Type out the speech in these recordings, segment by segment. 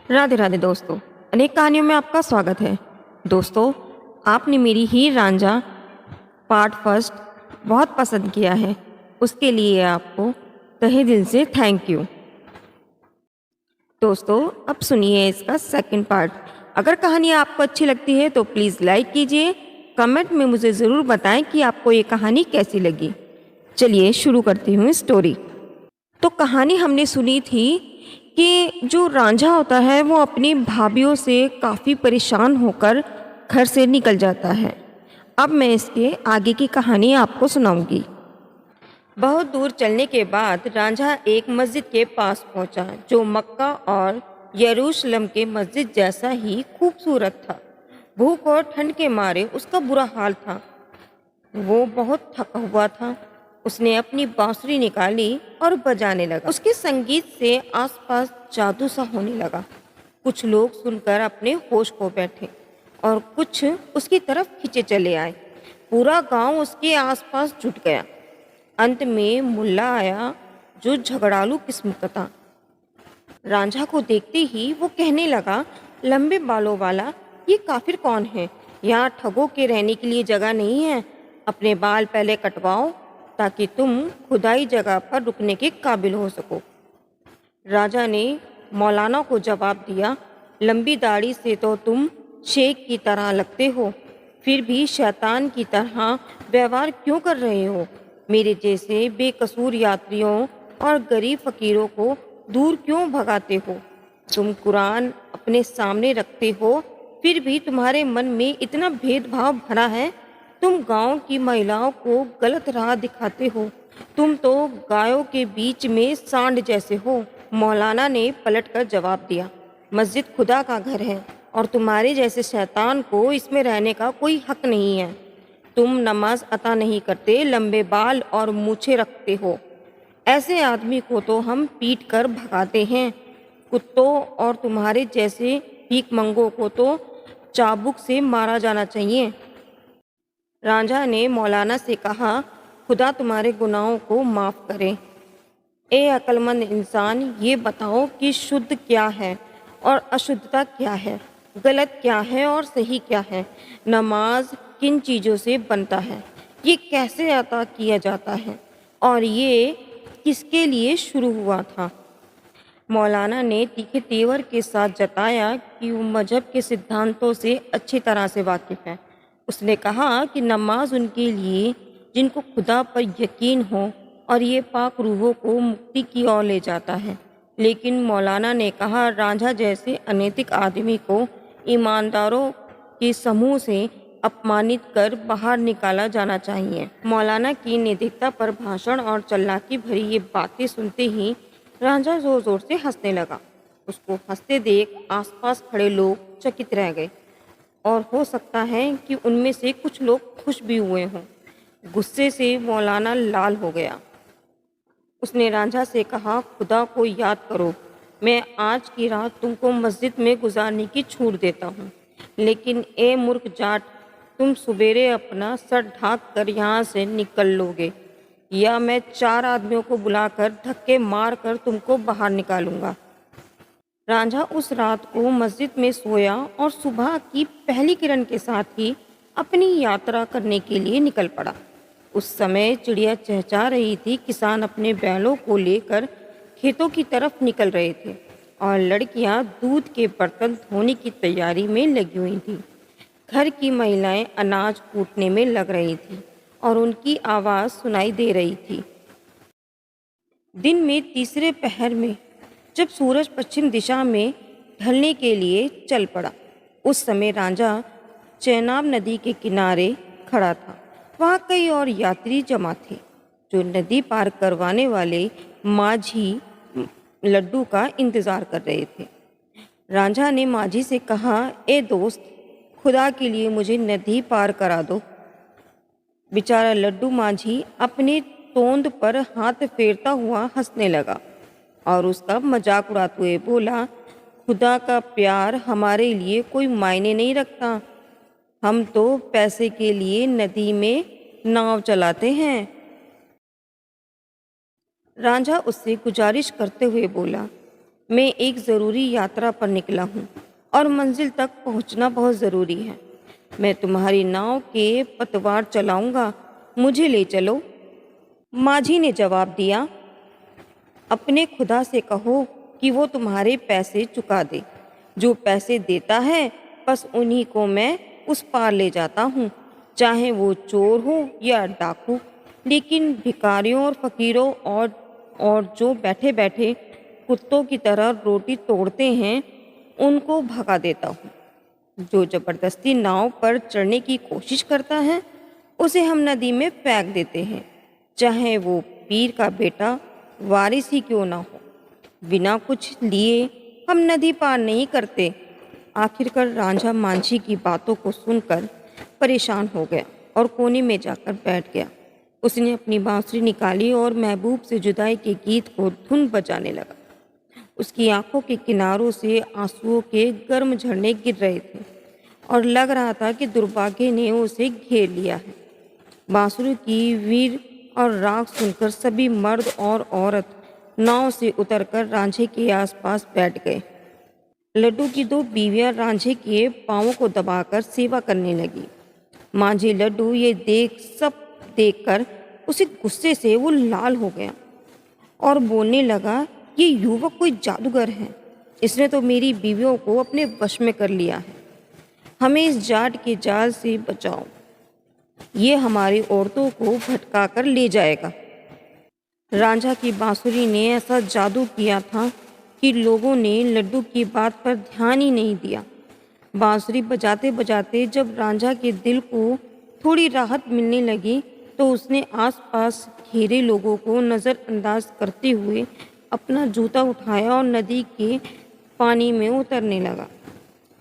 राधे राधे दोस्तों, अनेक कहानियों में आपका स्वागत है। दोस्तों, आपने मेरी हीर रांझा पार्ट फर्स्ट बहुत पसंद किया है, उसके लिए आपको तहे दिल से थैंक यू। दोस्तों, अब सुनिए इसका सेकंड पार्ट। अगर कहानी आपको अच्छी लगती है तो प्लीज़ लाइक कीजिए, कमेंट में मुझे ज़रूर बताएं कि आपको ये कहानी कैसी लगी। चलिए शुरू करती हूँ स्टोरी। तो कहानी हमने सुनी थी कि जो रांझा होता है वो अपनी भाभीयों से काफ़ी परेशान होकर घर से निकल जाता है। अब मैं इसके आगे की कहानी आपको सुनाऊंगी। बहुत दूर चलने के बाद रांझा एक मस्जिद के पास पहुंचा, जो मक्का और यरूशलेम के मस्जिद जैसा ही खूबसूरत था। भूख और ठंड के मारे उसका बुरा हाल था। वो बहुत थका हुआ था। उसने अपनी बांसुरी निकाली और बजाने लगा। उसके संगीत से आसपास जादू सा होने लगा। कुछ लोग सुनकर अपने होश खो बैठे और कुछ उसकी तरफ खींचे चले आए। पूरा गांव उसके आसपास जुट गया। अंत में मुल्ला आया, जो झगड़ालू किस्म का था। रांझा को देखते ही वो कहने लगा, लंबे बालों वाला, ये काफिर कौन है? यहाँ ठगों के रहने के लिए जगह नहीं है। अपने बाल पहले कटवाओ ताकि तुम खुदाई जगह पर रुकने के काबिल हो सको। राजा ने मौलाना को जवाब दिया, लंबी दाढ़ी से तो तुम शेख की तरह लगते हो, फिर भी शैतान की तरह व्यवहार क्यों कर रहे हो? मेरे जैसे बेकसूर यात्रियों और गरीब फकीरों को दूर क्यों भगाते हो? तुम कुरान अपने सामने रखते हो, फिर भी तुम्हारे मन में इतना भेदभाव भरा है। तुम गांव की महिलाओं को गलत राह दिखाते हो। तुम तो गायों के बीच में सांड जैसे हो। मौलाना ने पलटकर जवाब दिया, मस्जिद खुदा का घर है और तुम्हारे जैसे शैतान को इसमें रहने का कोई हक नहीं है। तुम नमाज अता नहीं करते, लंबे बाल और मूछें रखते हो। ऐसे आदमी को तो हम पीट कर भगाते हैं। कुत्तों और तुम्हारे जैसे भीख मंगों को तो चाबुक से मारा जाना चाहिए। रांझा ने मौलाना से कहा, खुदा तुम्हारे गुनाहों को माफ़ करे। ए अक्लमंद इंसान, ये बताओ कि शुद्ध क्या है और अशुद्धता क्या है, गलत क्या है और सही क्या है? नमाज किन चीज़ों से बनता है? ये कैसे अता किया जाता है और ये किसके लिए शुरू हुआ था? मौलाना ने तीखे तेवर के साथ जताया कि वो मजहब के सिद्धांतों से अच्छी तरह से वाकिफ़ है। उसने कहा कि नमाज उनके लिए जिनको खुदा पर यकीन हो और ये पाक रूहों को मुक्ति की ओर ले जाता है। लेकिन मौलाना ने कहा, रांझा जैसे अनैतिक आदमी को ईमानदारों के समूह से अपमानित कर बाहर निकाला जाना चाहिए। मौलाना की नैतिकता पर भाषण और चालाकी भरी ये बातें सुनते ही रांझा जोर जोर से हंसने लगा। उसको हंसते देख आसपास खड़े लोग चकित रह गए और हो सकता है कि उनमें से कुछ लोग खुश भी हुए हों। गुस्से से मौलाना लाल हो गया। उसने रांझा से कहा, खुदा को याद करो। मैं आज की रात तुमको मस्जिद में गुजारने की छूट देता हूँ, लेकिन ए मूर्ख जाट, तुम सवेरे अपना सर ढाक कर यहाँ से निकल लोगे या मैं 4 आदमियों को बुलाकर धक्के मार कर तुमको बाहर निकालूंगा। रांझा उस रात को मस्जिद में सोया और सुबह की पहली किरण के साथ ही अपनी यात्रा करने के लिए निकल पड़ा। उस समय चिड़िया चहचहा रही थी। किसान अपने बैलों को लेकर खेतों की तरफ निकल रहे थे और लड़कियां दूध के बर्तन धोने की तैयारी में लगी हुई थीं। घर की महिलाएं अनाज कूटने में लग रही थीं और उनकी आवाज़ सुनाई दे रही थी। दिन में तीसरे पहर में जब सूरज पश्चिम दिशा में ढलने के लिए चल पड़ा, उस समय रांझा चेनाब नदी के किनारे खड़ा था। वहाँ कई और यात्री जमा थे, जो नदी पार करवाने वाले माझी लड्डू का इंतज़ार कर रहे थे। रांझा ने माझी से कहा, ए दोस्त, खुदा के लिए मुझे नदी पार करा दो। बेचारा लड्डू माझी अपने तोंद पर हाथ फेरता हुआ हंसने लगा और उसका मजाक उड़ाते हुए बोला, खुदा का प्यार हमारे लिए कोई मायने नहीं रखता। हम तो पैसे के लिए नदी में नाव चलाते हैं। रांझा उससे गुजारिश करते हुए बोला, मैं एक ज़रूरी यात्रा पर निकला हूँ और मंजिल तक पहुँचना बहुत ज़रूरी है। मैं तुम्हारी नाव के पतवार चलाऊंगा, मुझे ले चलो। माझी ने जवाब दिया, अपने खुदा से कहो कि वो तुम्हारे पैसे चुका दे। जो पैसे देता है बस उन्हीं को मैं उस पार ले जाता हूँ, चाहे वो चोर हो या डाकू। लेकिन भिखारियों और फकीरों और जो बैठे बैठे कुत्तों की तरह रोटी तोड़ते हैं, उनको भगा देता हूँ। जो जबरदस्ती नाव पर चढ़ने की कोशिश करता है, उसे हम नदी में फेंक देते हैं, चाहे वो पीर का बेटा वारिस ही क्यों ना हो। बिना कुछ लिए हम नदी पार नहीं करते। आखिरकार रांझा मांझी की बातों को सुनकर परेशान हो गया और कोने में जाकर बैठ गया। उसने अपनी बांसुरी निकाली और महबूब से जुदाई के गीत को धुन बजाने लगा। उसकी आंखों के किनारों से आंसुओं के गर्म झरने गिर रहे थे और लग रहा था कि दुर्भाग्य ने उसे घेर लिया है। बांसुरी की वीर और राग सुनकर सभी मर्द और औरत नाव से उतरकर रांझे के आसपास बैठ गए। लड्डू की दो बीवियां रांझे के पांवों को दबाकर सेवा करने लगी। मांझी लड्डू ये सब देखकर उसे गुस्से से वो लाल हो गया और बोलने लगा, ये युवक कोई जादूगर है। इसने तो मेरी बीवियों को अपने वश में कर लिया है। हमें इस जाट के जाल से बचाओ, ये हमारी औरतों को भटका कर ले जाएगा। रांझा की बांसुरी ने ऐसा जादू किया था कि लोगों ने लड्डू की बात पर ध्यान ही नहीं दिया। बांसुरी बजाते बजाते जब रांझा के दिल को थोड़ी राहत मिलने लगी तो उसने आसपास घेरे लोगों को नज़रअंदाज करते हुए अपना जूता उठाया और नदी के पानी में उतरने लगा।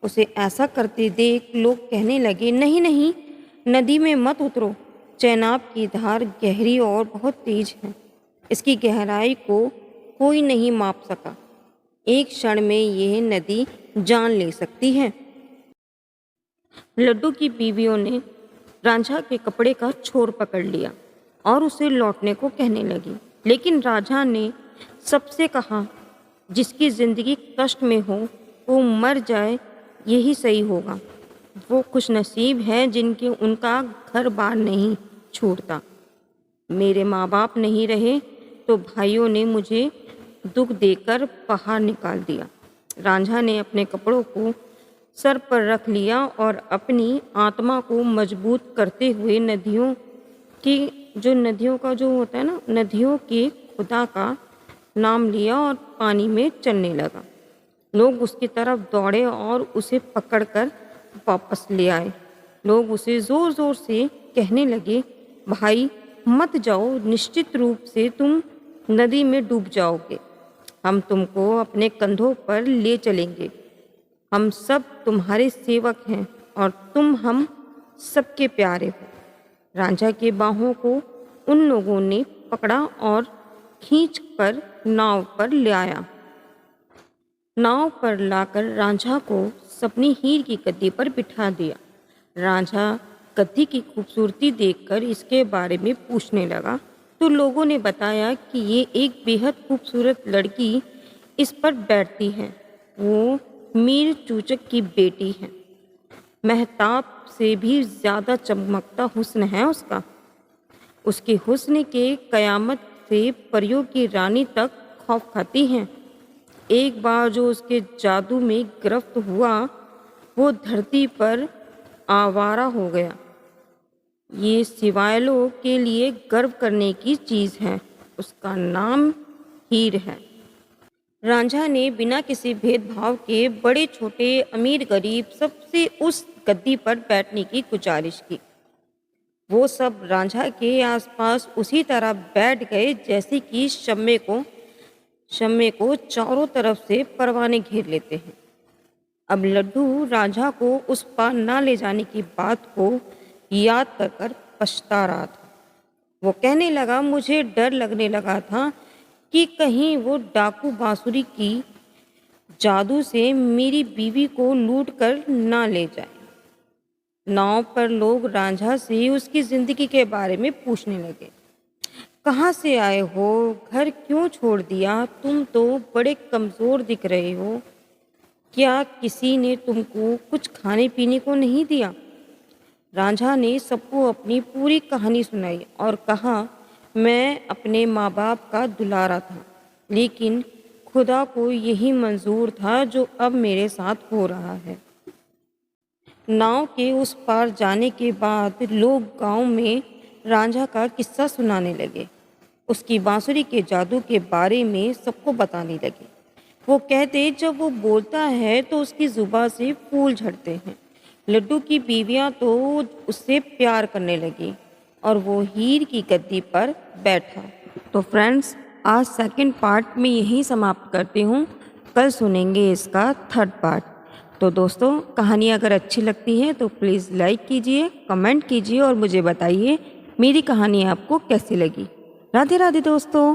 उसे ऐसा करते देख लोग कहने लगे, नहीं नहीं, नदी में मत उतरो। चेनाब की धार गहरी और बहुत तेज है। इसकी गहराई को कोई नहीं माप सका। एक क्षण में यह नदी जान ले सकती है। लड्डू की बीवियों ने रांझा के कपड़े का छोर पकड़ लिया और उसे लौटने को कहने लगी, लेकिन रांझा ने सबसे कहा, जिसकी जिंदगी कष्ट में हो वो मर जाए, यही सही होगा। वो खुशनसीब है जिनके उनका घर बार नहीं छूटता। मेरे माँ बाप नहीं रहे तो भाइयों ने मुझे दुख देकर बाहर निकाल दिया। रांझा ने अपने कपड़ों को सर पर रख लिया और अपनी आत्मा को मजबूत करते हुए नदियों का जो होता है ना, नदियों के खुदा का नाम लिया और पानी में चलने लगा। लोग उसकी तरफ दौड़े और उसे पकड़कर वापस ले आए। लोग उसे ज़ोर ज़ोर से कहने लगे, भाई मत जाओ, निश्चित रूप से तुम नदी में डूब जाओगे। हम तुमको अपने कंधों पर ले चलेंगे। हम सब तुम्हारे सेवक हैं और तुम हम सबके प्यारे हो। रांझा के बाहों को उन लोगों ने पकड़ा और खींचकर नाव पर ले आया। नाव पर लाकर रांझा को अपनी हीर की गद्दी पर बिठा दिया। रांझा गद्दी की खूबसूरती देखकर इसके बारे में पूछने लगा तो लोगों ने बताया कि ये एक बेहद खूबसूरत लड़की इस पर बैठती है। वो मीर चूचक की बेटी है। महताब से भी ज़्यादा चमकता हुस्न है उसका। उसके हुस्न के कयामत से परियों की रानी तक खौफ खाती हैं। एक बार जो उसके जादू में गिरफ्त हुआ, वो धरती पर आवारा हो गया। ये सिवायलों के लिए गर्व करने की चीज़ है। उसका नाम हीर है। रांझा ने बिना किसी भेदभाव के बड़े छोटे, अमीर गरीब सबसे उस गद्दी पर बैठने की गुजारिश की। वो सब रांझा के आसपास उसी तरह बैठ गए जैसे कि शम्मे को चारों तरफ से परवाने घेर लेते हैं। अब लड्डू रांझा को उस पार ना ले जाने की बात को याद कर पछता रहा था। वो कहने लगा, मुझे डर लगने लगा था कि कहीं वो डाकू बांसुरी की जादू से मेरी बीवी को लूट कर ना ले जाए। नाव पर लोग रांझा से उसकी जिंदगी के बारे में पूछने लगे। कहाँ से आए हो? घर क्यों छोड़ दिया? तुम तो बड़े कमज़ोर दिख रहे हो। क्या किसी ने तुमको कुछ खाने पीने को नहीं दिया? रांझा ने सबको अपनी पूरी कहानी सुनाई और कहा, मैं अपने माँ बाप का दुलारा था, लेकिन खुदा को यही मंजूर था जो अब मेरे साथ हो रहा है। नाव के उस पार जाने के बाद लोग गांव में रांझा का किस्सा सुनाने लगे। उसकी बांसुरी के जादू के बारे में सबको बताने लगे। वो कहते, जब वो बोलता है तो उसकी जुबान से फूल झड़ते हैं। लड्डू की बीवियां तो उससे प्यार करने लगी और वो हीर की गद्दी पर बैठा। तो फ्रेंड्स, आज सेकंड पार्ट में यही समाप्त करती हूँ। कल सुनेंगे इसका थर्ड पार्ट। तो दोस्तों, कहानी अगर अच्छी लगती है तो प्लीज़ लाइक कीजिए, कमेंट कीजिए और मुझे बताइए मेरी कहानी आपको कैसी लगी। राधे राधे दोस्तों।